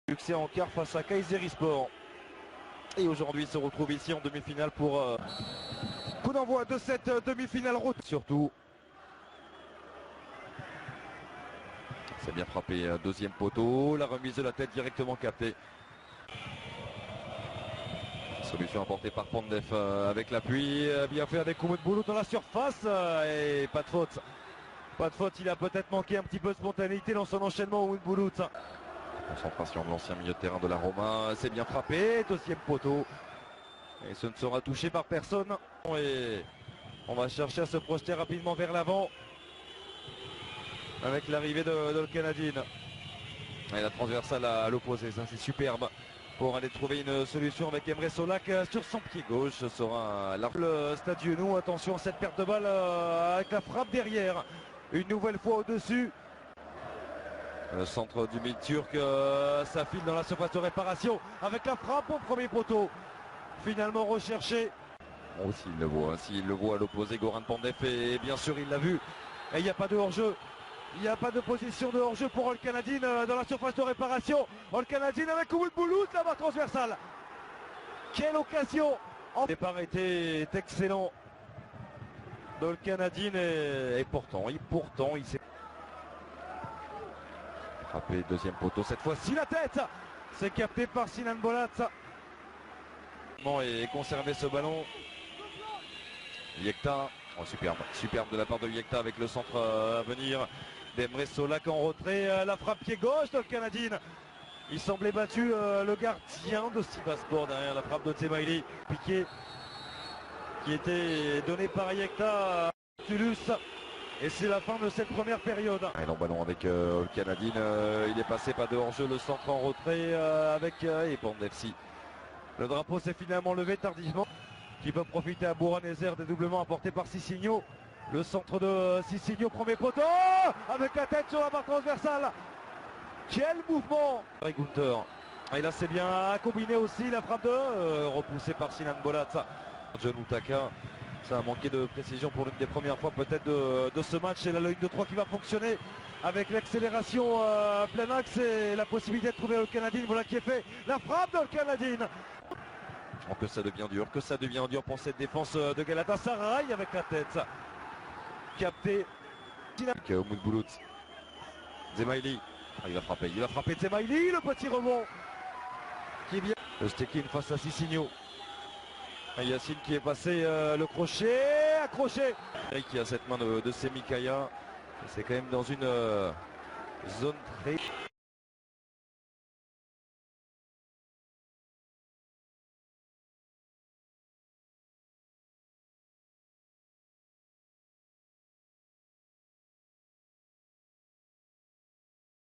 Succès en quart face à Kayserispor. Et aujourd'hui se retrouve ici en demi-finale pour coup d'envoi de cette demi-finale route. Surtout, c'est bien frappé, deuxième poteau, la remise de la tête directement captée. Solution apportée par Pandef avec l'appui, bien fait avec Oumoud Boulout dans la surface et pas de faute. Pas de faute, il a peut-être manqué un petit peu de spontanéité dans son enchaînement Oumoud Boulout. Concentration de l'ancien milieu de terrain de la Roma, c'est bien frappé, deuxième poteau. Et ce ne sera touché par personne. Et on va chercher à se projeter rapidement vers l'avant avec l'arrivée de le Canadien. Et la transversale à l'opposé, ça c'est superbe pour aller trouver une solution avec Emre Solak sur son pied gauche. Ce sera le Stade Genou. Attention à cette perte de balle avec la frappe derrière. Une nouvelle fois au-dessus. Le centre du mid turc, ça file dans la surface de réparation avec la frappe au premier poteau. Finalement recherché. Bon, s'il le voit à l'opposé, Goran Pandef, et bien sûr il l'a vu. Et il n'y a pas de hors-jeu. Il n'y a pas de position de hors-jeu pour All Canadien dans la surface de réparation. All Canadien avec Oumoud Boulout, la barre transversale. Quelle occasion. Le départ était excellent d'All Canadien et pourtant il s'est frappé, deuxième poteau, cette fois-ci la tête. C'est capté par Sinan Bolat. Et conserver ce ballon. Yekta, oh, superbe de la part de Yekta avec le centre à venir d'Emre Solak en retrait, la frappe pied gauche de le Canadien. Il semblait battu le gardien de Sivasspor derrière la frappe de Tsemaili, piqué qui était donné par Yekta à Tulus. Et c'est la fin de cette première période. Et le ballon avec le Canadien, il est passé, pas de hors-jeu, le centre en retrait avec Pandefsi. Le drapeau s'est finalement levé tardivement. Qui peut profiter à Bouranezer des doublements apportés par Cicinho. Le centre de Cicinho, premier poteau avec la tête sur la barre transversale. Quel mouvement Gunther. Et là c'est bien combiné aussi la frappe de repoussée par Sinan Bolat. John Utaka, ça a manqué de précision pour l'une des premières fois peut-être de ce match. Et là le 1 de 3 qui va fonctionner avec l'accélération plein axe et la possibilité de trouver le Canadien. Voilà qui est fait. La frappe de le Canadien. Que ça devient dur pour cette défense de Galatasaray avec la tête capté. Oumoud Boulout, Tsemaili, il va frapper Tsemaili, le petit rebond qui vient. Le Stekin face à Cicinho. Yacine qui est passé le crochet, accroché. Et qui a cette main de Semikaya. C'est quand même dans une zone très...